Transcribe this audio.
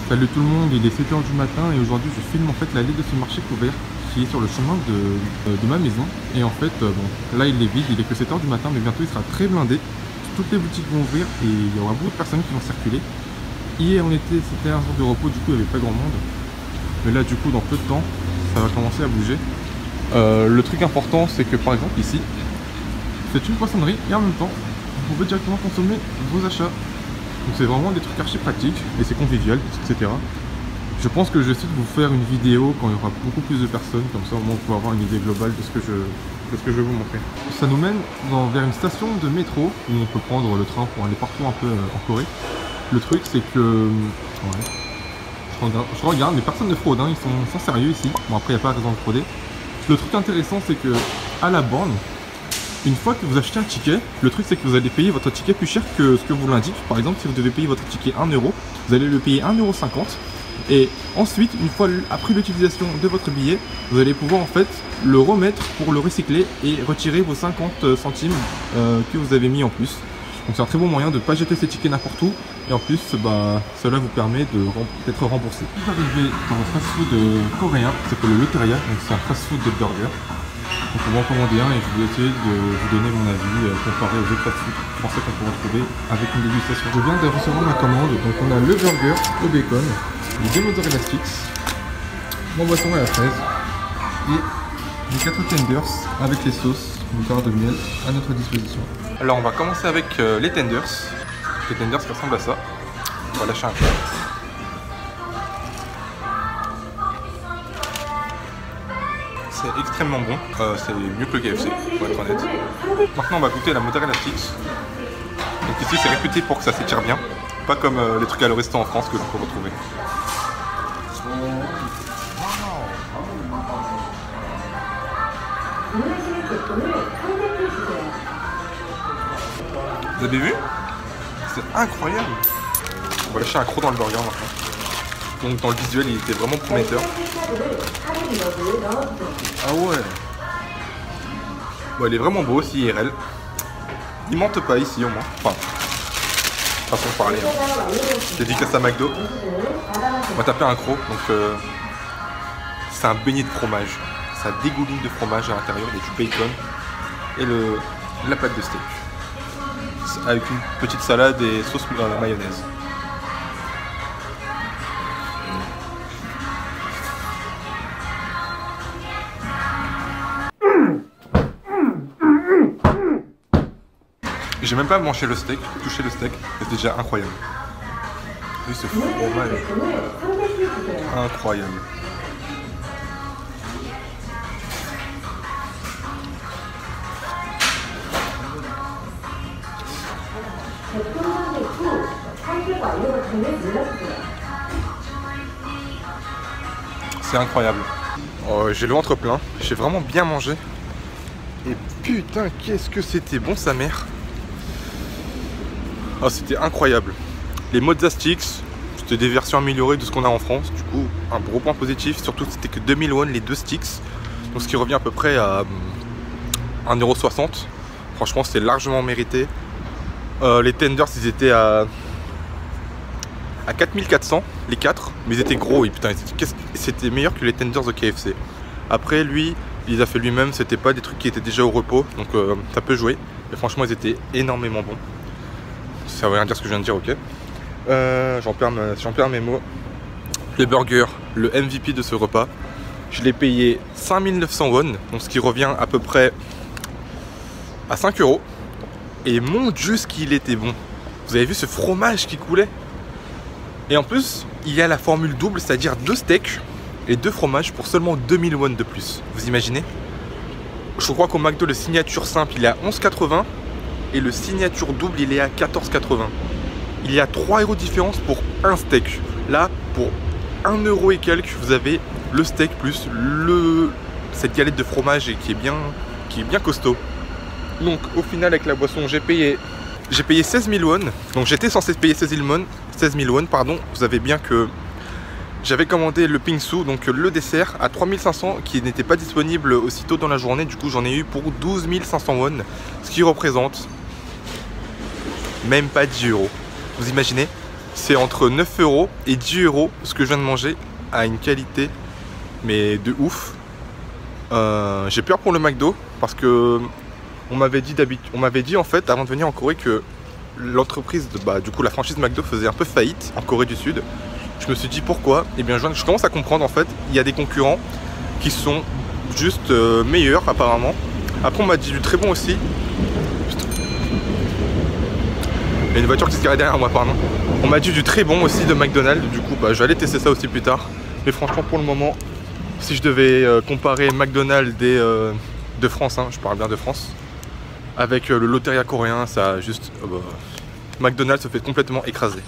Salut tout le monde, il est 7h du matin et aujourd'hui je filme en fait l'allée de ce marché couvert qui est sur le chemin de ma maison. Et en fait, bon, là il est vide, il est que 7h du matin, mais bientôt il sera très blindé. Toutes les boutiques vont ouvrir et il y aura beaucoup de personnes qui vont circuler. Hier c'était un jour de repos, du coup il n'y avait pas grand monde. Mais là du coup dans peu de temps, ça va commencer à bouger. Le truc important c'est que par exemple ici, c'est une poissonnerie et en même temps, vous pouvez directement consommer vos achats. Donc c'est vraiment des trucs archi pratiques et c'est convivial, etc. Je pense que je vais essayer de vous faire une vidéo quand il y aura beaucoup plus de personnes, comme ça au moins vous pouvez avoir une idée globale de ce que je vais vous montrer. Ça nous mène vers une station de métro où on peut prendre le train pour aller partout un peu en Corée. Le truc c'est que... Ouais, je regarde, mais personne ne fraude, hein, ils sont sérieux ici. Bon après il n'y a pas raison de frauder. Le truc intéressant c'est que à la borne, une fois que vous achetez un ticket, le truc c'est que vous allez payer votre ticket plus cher que ce que vous l'indique. Par exemple, si vous devez payer votre ticket 1 €, vous allez le payer 1,50 €. Et ensuite, une fois après l'utilisation de votre billet, vous allez pouvoir en fait le remettre pour le recycler et retirer vos 50 centimes que vous avez mis en plus. Donc c'est un très bon moyen de ne pas jeter ces tickets n'importe où. Et en plus, cela vous permet d'être remboursé. Vous arrivez dans un fast-food coréen qui s'appelle le Loteria. Donc c'est un fast-food de burger. Donc on va en commander un et je vais essayer de vous donner mon avis comparé aux autres fast-food français qu'on peut retrouver avec une dégustation. Je viens de recevoir ma commande, donc on a le burger au bacon, les deux mozzarella sticks, mon boisson à la fraise et les 4 tenders avec les sauces, une part de miel à notre disposition. Alors on va commencer avec les tenders qui ressemblent à ça. On va lâcher un peu. C'est extrêmement bon, c'est mieux que le KFC pour être honnête. Maintenant on va goûter la mozzarella sticks. Donc ici c'est réputé pour que ça s'étire bien, pas comme les trucs à l'Oresto en France que l'on peut retrouver. Vous avez vu? C'est incroyable. On va lâcher un croc dans le burger maintenant. Donc dans le visuel il était vraiment prometteur. Ah ouais. Bon, il est vraiment beau aussi IRL. Ils mentent pas ici au moins. Enfin, façon de parler. Hein. Dédicace à McDo. On va taper un croc. Donc c'est un beignet de fromage. Ça dégouline de fromage à l'intérieur. Il y a du bacon et la pâte de steak. Avec une petite salade et sauce mayonnaise. J'ai même pas mangé le steak, touché le steak, c'est déjà incroyable. Oui, ce fromage, incroyable. C'est incroyable. Oh, j'ai le ventre plein, j'ai vraiment bien mangé. Et putain, qu'est-ce que c'était bon sa mère. Oh, c'était incroyable. Les mozzarella sticks, c'était des versions améliorées de ce qu'on a en France. Du coup, un gros point positif. Surtout, c'était que 2000 won les deux sticks. Donc, ce qui revient à peu près à 1,60 €. Franchement, c'était largement mérité. Les tenders, ils étaient à 4400, les 4. Mais ils étaient gros. Et putain, c'était meilleur que les tenders de KFC. Après, lui, il les a fait lui-même. C'était pas des trucs qui étaient déjà au repos. Donc, ça peut jouer. Mais franchement, ils étaient énormément bons. Ça veut rien dire ce que je viens de dire, ok. J'en perds mes mots. Le burger, le MVP de ce repas, je l'ai payé 5900 won, donc ce qui revient à peu près à 5 €. Et mon Dieu, ce qu'il était bon. Vous avez vu ce fromage qui coulait? Et en plus, il y a la formule double, c'est-à-dire 2 steaks et 2 fromages pour seulement 2000 won de plus. Vous imaginez? Je crois qu'au McDo, le signature simple, il est à 11,80 € et le signature double, il est à 14,80 €. Il y a 3 € de différence pour un steak. Là, pour 1 € et quelques, vous avez le steak plus cette galette de fromage qui est bien costaud. Donc au final, avec la boisson, j'ai payé 16 000 won. Donc j'étais censé payer 16 000 won, pardon. Vous savez bien que j'avais commandé le pingsu, donc le dessert, à 3500 qui n'était pas disponible aussitôt dans la journée. Du coup, j'en ai eu pour 12 500 won, ce qui représente même pas 10 €. Vous imaginez? c'est entre 9 € et 10 € ce que je viens de manger, à une qualité mais de ouf. J'ai peur pour le McDo parce que on m'avait dit en fait avant de venir en Corée que l'entreprise, du coup la franchise McDo faisait un peu faillite en Corée du Sud. Je me suis dit pourquoi, et bien je commence à comprendre en fait, il y a des concurrents qui sont juste meilleurs apparemment. Après on m'a dit du très bon aussi. Il y a une voiture qui se garait derrière moi, pardon. On m'a dit du très bon aussi de McDonald's, du coup je vais aller tester ça aussi plus tard. Mais franchement pour le moment, si je devais comparer McDonald's de France, hein, je parle bien de France, avec le Lotteria coréen, ça a juste... McDonald's se fait complètement écraser.